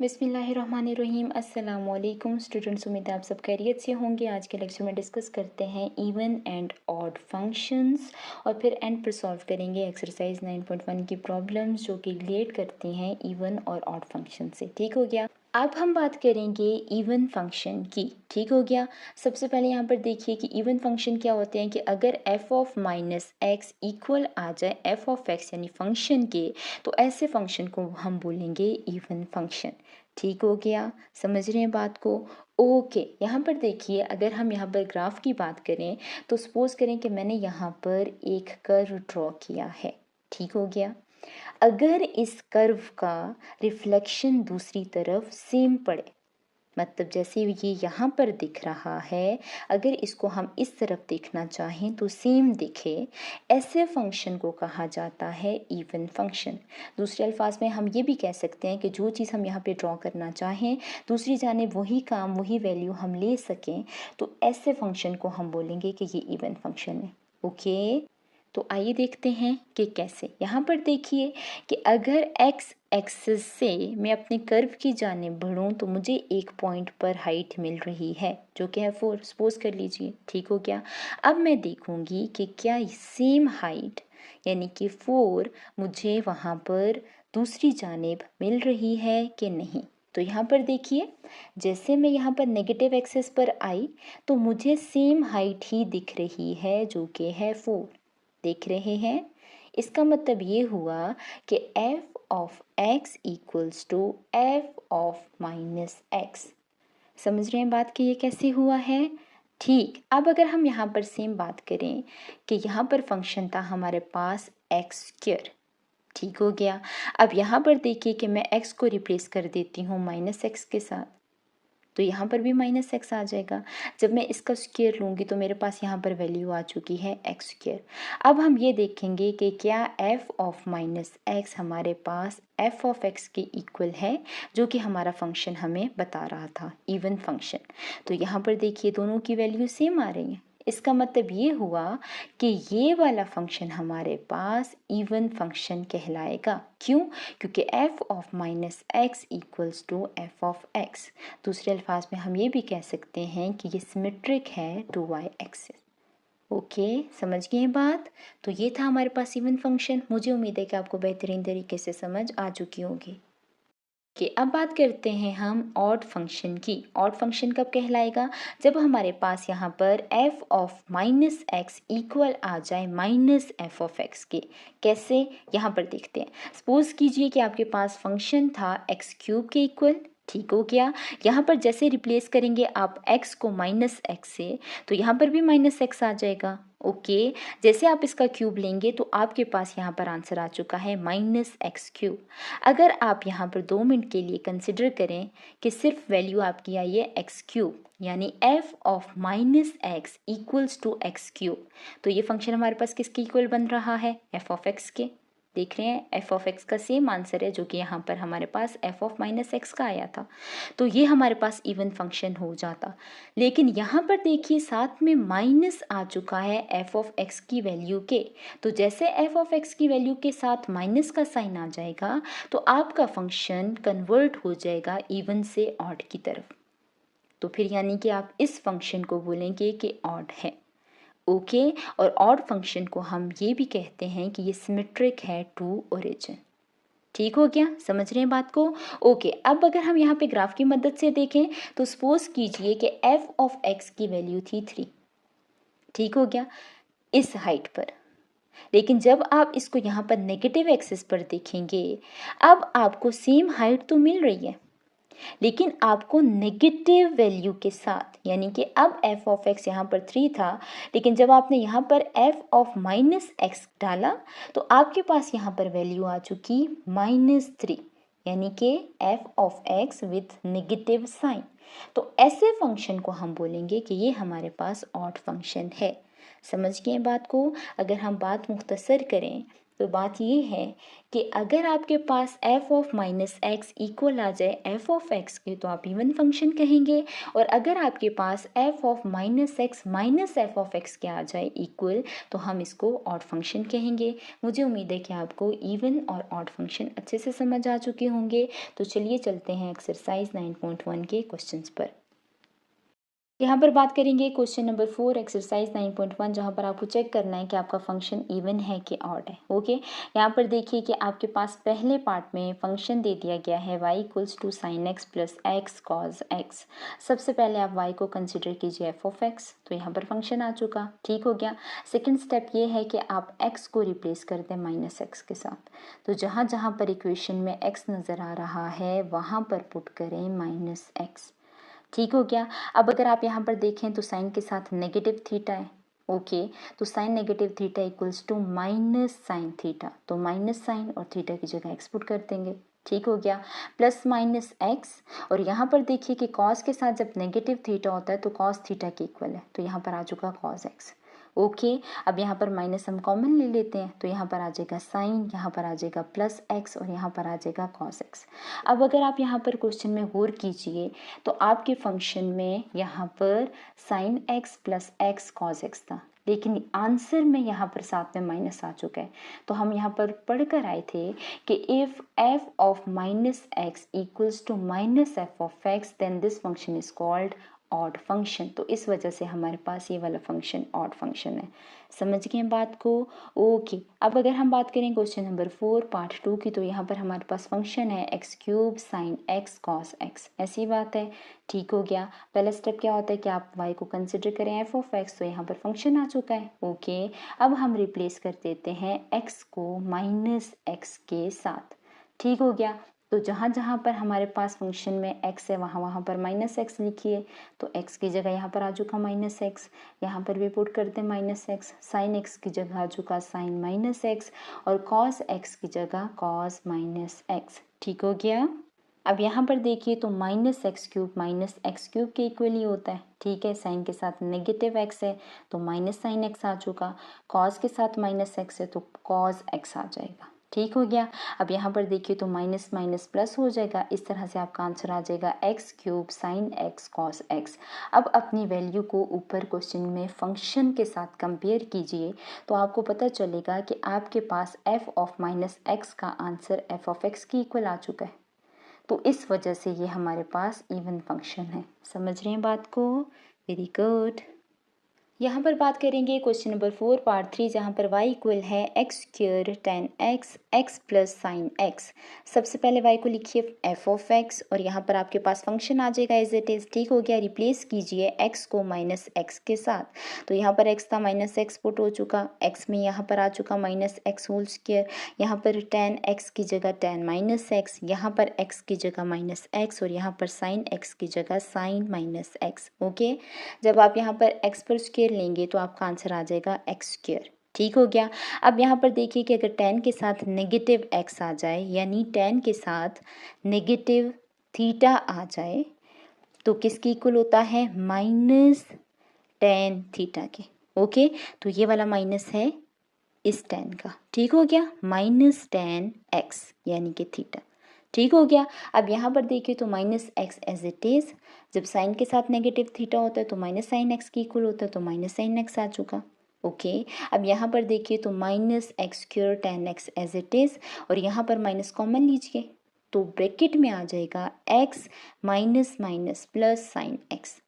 बिस्मिल्लाहिर्रहमानिर्रहीम। अस्सलाम वालेकुम स्टूडेंट्स, उम्मीद है आप सब खैरियत से होंगे। आज के लेक्चर में डिस्कस करते हैं इवन एंड ऑड फंक्शंस और फिर एंड पर सॉल्व करेंगे एक्सरसाइज 9.1 की प्रॉब्लम्स जो कि रिलेट करती हैं इवन और ऑड फंक्शन से। ठीक हो गया। अब हम बात करेंगे इवन फंक्शन की। ठीक हो गया। सबसे पहले यहाँ पर देखिए कि इवन फंक्शन क्या होते हैं कि अगर f of minus x equal आ जाए f ऑफ x यानी फंक्शन के, तो ऐसे फंक्शन को हम बोलेंगे इवन फंक्शन। ठीक हो गया। समझ रहे हैं बात को। ओके, यहाँ पर देखिए अगर हम यहाँ पर ग्राफ की बात करें तो सपोज करें कि मैंने यहाँ पर एक कर्व ड्रॉ किया है। ठीक हो गया। अगर इस कर्व का रिफ्लेक्शन दूसरी तरफ सेम पड़े, मतलब जैसे ये यहाँ पर दिख रहा है, अगर इसको हम इस तरफ देखना चाहें तो सेम दिखे, ऐसे फंक्शन को कहा जाता है इवन फंक्शन। दूसरे अल्फाज में हम ये भी कह सकते हैं कि जो चीज़ हम यहाँ पे ड्रॉ करना चाहें दूसरी जानिब वही काम वही वैल्यू हम ले सकें, तो ऐसे फंक्शन को हम बोलेंगे कि ये इवन फंक्शन है। ओके, तो आइए देखते हैं कि कैसे। यहाँ पर देखिए कि अगर x एक्सिस से मैं अपने कर्व की जानिब बढ़ूँ तो मुझे एक पॉइंट पर हाइट मिल रही है जो कि है 4, सपोज कर लीजिए। ठीक हो गया। अब मैं देखूंगी कि क्या सेम हाइट यानी कि 4 मुझे वहाँ पर दूसरी जानिब मिल रही है कि नहीं। तो यहाँ पर देखिए जैसे मैं यहाँ पर नेगेटिव एक्सिस पर आई तो मुझे सेम हाइट ही दिख रही है जो कि है 4। देख रहे हैं। इसका मतलब ये हुआ कि f of x equals to f of minus x। समझ रहे हैं बात कि ये कैसे हुआ है। ठीक। अब अगर हम यहाँ पर सेम बात करें कि यहाँ पर फंक्शन था हमारे पास एक्स स्क्वायर। ठीक हो गया। अब यहाँ पर देखिए कि मैं x को रिप्लेस कर देती हूँ माइनस एक्स के साथ, तो यहाँ पर भी माइनस एक्स आ जाएगा। जब मैं इसका स्क्वायर लूँगी तो मेरे पास यहाँ पर वैल्यू आ चुकी है एक्स स्क्वायर। अब हम ये देखेंगे कि क्या f ऑफ माइनस एक्स हमारे पास f ऑफ x के इक्वल है, जो कि हमारा फंक्शन हमें बता रहा था इवन फंक्शन। तो यहाँ पर देखिए दोनों की वैल्यू सेम आ रही है। इसका मतलब ये हुआ कि ये वाला फंक्शन हमारे पास इवन फंक्शन कहलाएगा। क्यों? क्योंकि f of minus x equals to f of x. दूसरे अल्फाज में हम ये भी कह सकते हैं कि ये सिमेट्रिक है टू y एक्सिस। ओके, समझ गए बात। तो ये था हमारे पास इवन फंक्शन। मुझे उम्मीद है कि आपको बेहतरीन तरीके से समझ आ चुकी होगी। कि अब बात करते हैं हम ऑड फंक्शन की। ऑड फंक्शन कब कहलाएगा? जब हमारे पास यहाँ पर f of minus x equal आ जाए माइनस एफ ऑफ एक्स के। कैसे? यहाँ पर देखते हैं। सपोज कीजिए कि आपके पास फंक्शन था एक्स क्यूब के इक्वल। ठीक हो गया। यहाँ पर जैसे रिप्लेस करेंगे आप x को माइनस एक्स से, तो यहाँ पर भी माइनस एक्स आ जाएगा। ओके, जैसे आप इसका क्यूब लेंगे तो आपके पास यहाँ पर आंसर आ चुका है माइनस एक्स क्यूब। अगर आप यहाँ पर 2 मिनट के लिए कंसिडर करें कि सिर्फ वैल्यू आपकी आई है एक्स क्यूब, यानी f of minus x equals to x cube, तो ये फंक्शन हमारे पास किसके इक्वल बन रहा है? f ऑफ x के। देख रहे हैं f ऑफ x का सेम आंसर है जो कि यहाँ पर हमारे पास f ऑफ माइनस एक्स का आया था। तो ये हमारे पास इवन फंक्शन हो जाता। लेकिन यहाँ पर देखिए साथ में माइनस आ चुका है f ऑफ x की वैल्यू के। तो जैसे f ऑफ x की वैल्यू के साथ माइनस का साइन आ जाएगा तो आपका फंक्शन कन्वर्ट हो जाएगा इवन से ऑड की तरफ। तो फिर यानी कि आप इस फंक्शन को बोलेंगे कि ऑड है। ओके, और ऑड फंक्शन को हम ये भी कहते हैं कि ये सिमेट्रिक है टू ओरिजिन। ठीक हो गया। समझ रहे हैं बात को। ओके, अब अगर हम यहाँ पे ग्राफ की मदद से देखें तो सपोज कीजिए कि f ऑफ x की वैल्यू थी 3। ठीक हो गया, इस हाइट पर। लेकिन जब आप इसको यहाँ पर नेगेटिव एक्सिस पर देखेंगे, अब आपको सेम हाइट तो मिल रही है लेकिन आपको नेगेटिव वैल्यू के साथ, यानी कि अब f ऑफ x यहाँ पर 3 था, लेकिन जब आपने यहाँ पर f ऑफ माइनस एक्स डाला तो आपके पास यहाँ पर वैल्यू आ चुकी -3, यानी कि f of x with negative sign. तो ऐसे फंक्शन को हम बोलेंगे कि ये हमारे पास ऑड फंक्शन है। समझ गए बात को। अगर हम बात मुख्तसर करें तो बात ये है कि अगर आपके पास f of minus x equal आ जाए f ऑफ x के तो आप इवन फंक्शन कहेंगे, और अगर आपके पास f of minus x minus f of x के आ जाए इक्वल तो हम इसको ऑड फंक्शन कहेंगे। मुझे उम्मीद है कि आपको इवन और ऑड फंक्शन अच्छे से समझ आ चुके होंगे। तो चलिए चलते हैं एक्सरसाइज 9.1 के क्वेश्चंस पर। यहाँ पर बात करेंगे क्वेश्चन नंबर 4 एक्सरसाइज 9.1, जहाँ पर आपको चेक करना है कि आपका फंक्शन इवन है कि ऑड है। ओके, यहाँ पर देखिए कि आपके पास पहले पार्ट में फंक्शन दे दिया गया है y equals to sine x plus x cos x. सबसे पहले आप y को कंसिडर कीजिए f ऑफ x, तो यहाँ पर फंक्शन आ चुका, ठीक हो गया। सेकेंड स्टेप ये है कि आप x को रिप्लेस कर दें माइनस एक्स के साथ, तो जहाँ जहाँ पर इक्वेशन में x नज़र आ रहा है वहाँ पर पुट करें माइनस एक्स, ठीक हो गया। अब अगर आप यहाँ पर देखें तो साइन के साथ नेगेटिव थीटा है। ओके, तो sine negative theta equals to minus sine theta, तो माइनस साइन और थीटा की जगह एक्स पुट कर देंगे, ठीक हो गया। प्लस माइनस एक्स, और यहाँ पर देखिए कि कॉस के साथ जब नेगेटिव थीटा होता है तो कॉस थीटा के इक्वल है, तो यहाँ पर आ चुका कॉस एक्स। ओके, अब यहाँ पर माइनस हम कॉमन ले लेते हैं, तो यहाँ पर आ जाएगा साइन, यहाँ पर आ जाएगा प्लस एक्स और यहाँ पर आ जाएगा कॉस एक्स। अब अगर आप यहाँ पर क्वेश्चन में गौर कीजिए तो आपके फंक्शन में यहाँ पर sign x plus x cos x था, लेकिन आंसर में यहाँ पर साथ में माइनस आ चुका है। तो हम यहाँ पर पढ़ कर आए थे कि if f of minus x equals to minus f of x then this function is called odd function. तो इस वजह से हमारे पास ये वाला फंक्शन ऑड फंक्शन है। समझ गए बात को? ओके, अब अगर हम बात करें क्वेश्चन नंबर 4 पार्ट 2 की, तो यहाँ पर हमारे पास फंक्शन है x cube sine x cos x, ऐसी बात है, ठीक हो गया। पहला स्टेप क्या होता है कि आप y को कंसिडर करें एफ ऑफ एक्स, तो यहाँ पर फंक्शन आ चुका है। ओके, अब हम रिप्लेस कर देते हैं x को माइनस एक्स के साथ, ठीक हो गया। तो जहाँ जहाँ पर हमारे पास फंक्शन में x है वहाँ वहाँ पर माइनस एक्स लिखिए, तो x की जगह यहाँ पर आ चुका माइनस एक्स, यहाँ पर भी पुट करते हैं माइनस एक्स, साइन एक्स की जगह आ चुका साइन माइनस एक्स, और कॉस एक्स की जगह कॉस माइनस एक्स, ठीक हो गया। अब यहाँ पर देखिए तो माइनस एक्स क्यूब के इक्वल ही होता है, ठीक है। साइन के साथ नेगेटिव एक्स है तो माइनस साइन एक्स आ चुका, कॉस के साथ माइनस एक्स है तो कॉस एक्स आ जाएगा, ठीक हो गया। अब यहाँ पर देखिए तो माइनस माइनस प्लस हो जाएगा, इस तरह से आपका आंसर आ जाएगा x cube sine x cos x. अब अपनी वैल्यू को ऊपर क्वेश्चन में फंक्शन के साथ कंपेयर कीजिए तो आपको पता चलेगा कि आपके पास एफ ऑफ माइनस एक्स का आंसर एफ ऑफ एक्स की इक्वल आ चुका है, तो इस वजह से ये हमारे पास इवन फंक्शन है। समझ रहे हैं बात को? Very good. यहाँ पर बात करेंगे क्वेश्चन नंबर 4 पार्ट 3, जहाँ पर y इक्वल है x square ten x x plus sine x. सबसे पहले y को लिखिए f ऑफ x, और यहाँ पर आपके पास फंक्शन आ जाएगा एज इट इज़, ठीक हो गया। रिप्लेस कीजिए x को माइनस x के साथ, तो यहाँ पर x था माइनस एक्स पुट हो चुका, x में यहाँ पर आ चुका माइनस एक्स होल स्क्र, यहाँ पर टेन एक्स की जगह टेन माइनस एक्स, यहाँ पर x की जगह माइनस एक्स, और यहाँ पर साइन x की जगह साइन माइनस एक्स। ओके, जब आप यहाँ पर x पर स्क्वायर लेंगे तो आपका आंसर आ जाएगा एक्स स्क्वायर, ठीक हो गया। अब यहाँ पर देखिए कि अगर टेन के साथ नेगेटिव x आ जाए, यानी टेन के साथ नेगेटिव थीटा आ जाए, तो किसकी इक्वल होता है? माइनस टेन थीटा के। ओके, तो ये वाला माइनस है इस टेन का, ठीक हो गया, माइनस टेन एक्स यानी कि थीटा, ठीक हो गया। अब यहाँ पर देखिए तो minus x as it is, जब साइन के साथ नेगेटिव थीटा होता है तो माइनस साइन एक्स की इक्वल होता है, तो माइनस साइन एक्स आ चुका। ओके, अब यहाँ पर देखिए तो minus x square tan x as it is, और यहाँ पर माइनस कॉमन लीजिए तो ब्रैकेट में आ जाएगा x minus minus plus sine x.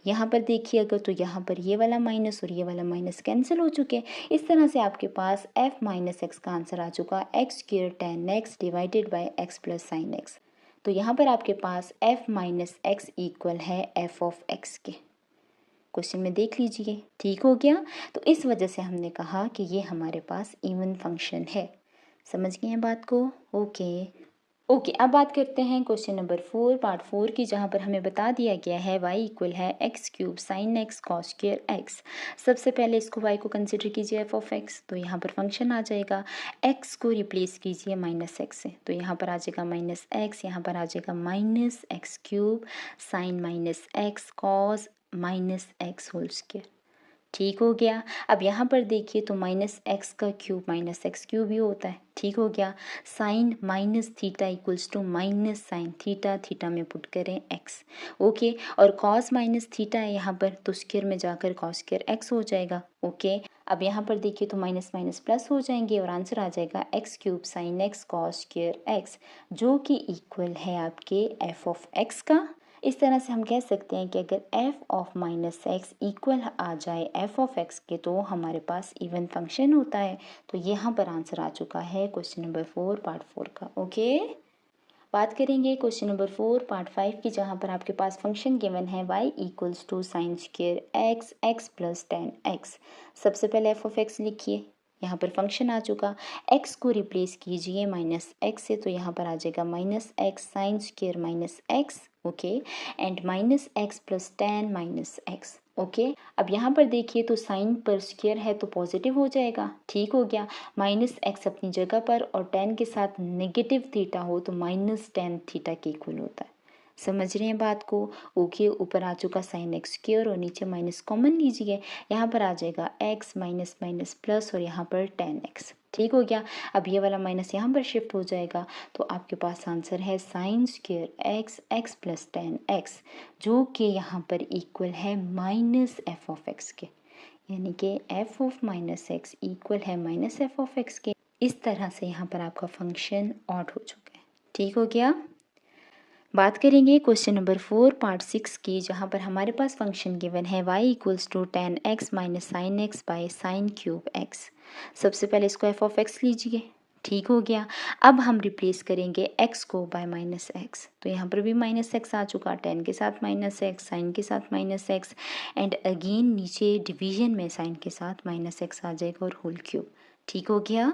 यहाँ पर देखिए अगर तो यहाँ पर ये वाला माइनस और ये वाला माइनस कैंसिल हो चुके हैं, इस तरह से आपके पास f माइनस एक्स का आंसर आ चुका x square tan x divided by x plus sine x. तो यहाँ पर आपके पास f माइनस एक्स इक्वल है f ऑफ x के। क्वेश्चन में देख लीजिए, ठीक हो गया। तो इस वजह से हमने कहा कि ये हमारे पास इवन फंक्शन है। समझ गए हैं बात को? ओके, अब बात करते हैं क्वेश्चन नंबर 4 पार्ट 4 की, जहाँ पर हमें बता दिया गया है y इक्वल है x cube sine x cos square x. सबसे पहले इसको y को कंसिडर कीजिए f ऑफ x, तो यहाँ पर फंक्शन आ जाएगा, x को रिप्लेस कीजिए माइनस एक्स से, तो यहाँ पर आ जाएगा माइनस एक्स, यहाँ पर आ जाएगा minus x cube sine minus x cos minus x whole square, ठीक हो गया। अब यहाँ पर देखिए तो माइनस एक्स का क्यूब माइनस एक्स क्यूब ही होता है। ठीक हो गया। Sine minus theta equals to minus sine theta, theta में पुट करें एक्स। ओके, और कॉस माइनस थीटा है यहाँ पर, तो स्क्वायर में जाकर कॉस स्क्वायर एक्स हो जाएगा। ओके, अब यहाँ पर देखिए तो माइनस माइनस प्लस हो जाएंगे और आंसर आ जाएगा x cube sine x cos square x, जो कि इक्वल है आपके एफ ऑफ एक्स का। इस तरह से हम कह सकते हैं कि अगर f of minus x equal आ जाए f ऑफ x के, तो हमारे पास इवन फंक्शन होता है। तो यहाँ पर आंसर आ चुका है क्वेश्चन नंबर 4 पार्ट 4 का। ओके, बात करेंगे क्वेश्चन नंबर 4 पार्ट 5 की, जहाँ पर आपके पास फंक्शन गिवन है y equals to sine square x x plus tan x. सबसे पहले f ऑफ x लिखिए, यहाँ पर फंक्शन आ चुका। x को रिप्लेस कीजिए माइनस एक्स से, तो यहाँ पर आ जाएगा minus x sine square minus x. Okay, and minus x plus ten minus x. Okay, अब यहाँ पर देखिए तो साइन पर स्क्वायर है तो पॉजिटिव हो जाएगा। ठीक हो गया। माइनस एक्स अपनी जगह पर और टेन के साथ नेगेटिव थीटा हो तो माइनस टेन थीटा के इक्वल होता है। समझ रहे हैं बात को? ओके, ऊपर आ चुका साइन एक्स स्क्वायर और नीचे माइनस कॉमन लीजिए, यहाँ पर आ जाएगा एक्स माइनस माइनस प्लस और यहाँ पर टेन एक्स। ठीक हो गया। अब ये वाला माइनस यहाँ पर शिफ्ट हो जाएगा, तो आपके पास आंसर है sign square x x plus tan x, जो कि यहाँ पर इक्वल है माइनस एफ ऑफ एक्स के, यानी कि F of minus x equal है माइनस एफ ऑफ एक्स के। इस तरह से यहाँ पर आपका फंक्शन ऑड हो चुका है। ठीक हो गया। बात करेंगे क्वेश्चन नंबर 4 पार्ट 6 की, जहाँ पर हमारे पास फंक्शन गिवन है y equals to tan x minus sine x by sine cube x. सबसे पहले इसको एफ ऑफ एक्स लीजिए। ठीक हो गया। अब हम रिप्लेस करेंगे x को बाय माइनस एक्स, तो यहाँ पर भी माइनस एक्स आ चुका, टेन के साथ माइनस एक्स, साइन के साथ माइनस एक्स, एंड अगेन नीचे डिवीजन में साइन के साथ माइनस एक्स आ जाएगा और होल क्यूब। ठीक हो गया।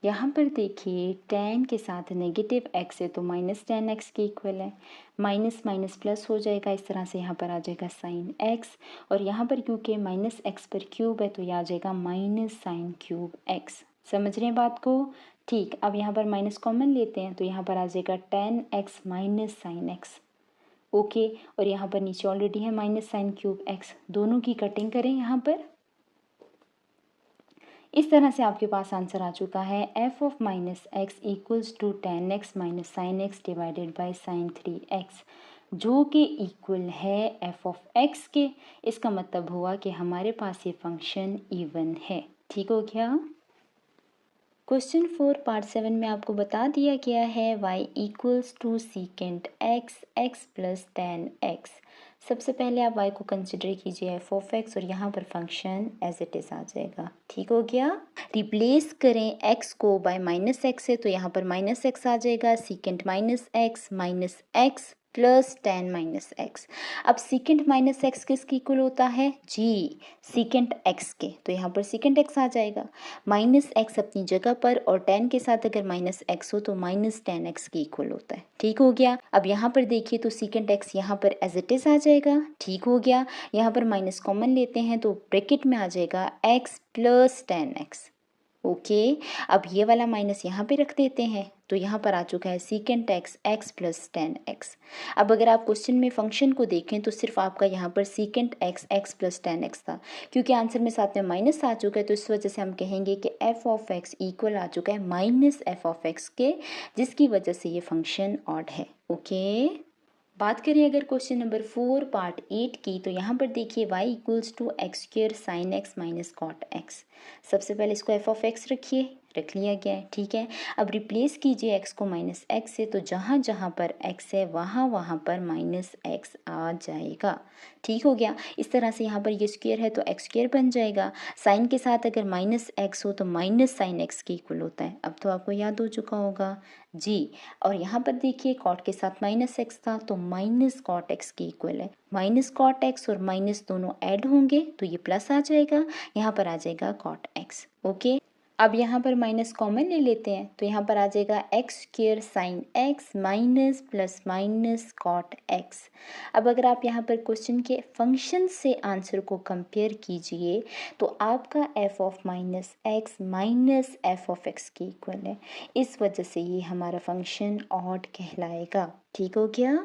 यहाँ पर देखिए टेन के साथ नेगेटिव एक्स है तो माइनस टेन एक्स के इक्वल है, माइनस माइनस प्लस हो जाएगा, इस तरह से यहाँ पर आ जाएगा साइन एक्स, और यहाँ पर क्योंकि माइनस एक्स पर क्यूब है तो यह आ जाएगा माइनस साइन क्यूब एक्स। समझ रहे हैं बात को? ठीक, अब यहाँ पर माइनस कॉमन लेते हैं तो यहाँ पर आ जाएगा ten x minus sine x. Okay, और यहाँ पर नीचे ऑलरेडी है माइनस साइन क्यूब एक्स, दोनों की कटिंग करें यहाँ पर। इस तरह से आपके पास आंसर आ चुका है f of minus x equals to tan x minus sine x divided by sine three x, जो कि इक्वल है एफ ऑफ एक्स के। इसका मतलब हुआ कि हमारे पास ये फंक्शन इवन है। ठीक हो गया। क्वेश्चन 4 पार्ट 7 में आपको बता दिया गया है y equals to secant x x plus tan x. सबसे पहले आप y को कंसिडर कीजिए एफ ऑफ एक्स और यहाँ पर फंक्शन एज इट इज़ आ जाएगा। ठीक हो गया। रिप्लेस करें x को बाय माइनस एक्स से, तो यहाँ पर माइनस एक्स आ जाएगा, secant minus x plus ten minus x. अब सीकेंट माइनस एक्स किसके इक्वल होता है? जी, सीकेंट एक्स के, तो यहाँ पर सीकेंट एक्स आ जाएगा। माइनस एक्स अपनी जगह पर और टेन के साथ अगर माइनस एक्स हो तो माइनस टेन एक्स के इक्वल होता है। ठीक हो गया। अब यहाँ पर देखिए तो सीकेंट एक्स यहाँ पर एज इट इज़ आ जाएगा। ठीक हो गया। यहाँ पर माइनस कॉमन लेते हैं तो ब्रैकेट में आ जाएगा x plus tan x. Okay, अब ये वाला माइनस यहाँ पे रख देते हैं, तो यहाँ पर आ चुका है secant x x plus tan x. अब अगर आप क्वेश्चन में फंक्शन को देखें तो सिर्फ आपका यहाँ पर secant x x plus tan x था, क्योंकि आंसर में साथ में माइनस आ चुका है, तो इस वजह से हम कहेंगे कि एफ ऑफ एक्स इक्वल आ चुका है माइनस एफ ऑफ एक्स के, जिसकी वजह से ये फंक्शन ऑड है। ओके, बात करें अगर क्वेश्चन नंबर 4 पार्ट 8 की, तो यहाँ पर देखिए y equals to x square sine x minus cot x. सबसे पहले इसको एफ ऑफ एक्स रखिए, रख लिया गया है। ठीक है, अब रिप्लेस कीजिए x को माइनस एक्स से, तो जहाँ जहाँ पर x है वहाँ वहाँ पर माइनस एक्स आ जाएगा। ठीक हो गया। इस तरह से यहाँ पर ये स्क्वेयर है तो एक्स स्क्वेयर बन जाएगा। साइन के साथ अगर माइनस एक्स हो तो माइनस साइन एक्स के इक्वल होता है। अब तो आपको याद हो चुका होगा जी। और यहाँ पर देखिए कॉट के साथ माइनस एक्स था तो माइनस कॉट एक्स के इक्वल है। माइनस कॉट एक्स और माइनस दोनों ऐड होंगे तो ये प्लस आ जाएगा, यहाँ पर आ जाएगा कॉट एक्स। ओके, अब यहाँ पर माइनस कॉमन ले लेते हैं तो यहाँ पर आ जाएगा x square sine x minus plus minus cot x. अब अगर आप यहाँ पर क्वेश्चन के फंक्शन से आंसर को कंपेयर कीजिए तो आपका F of minus x minus f of x के इक्वल है। इस वजह से ये हमारा फंक्शन ऑड कहलाएगा। ठीक हो गया।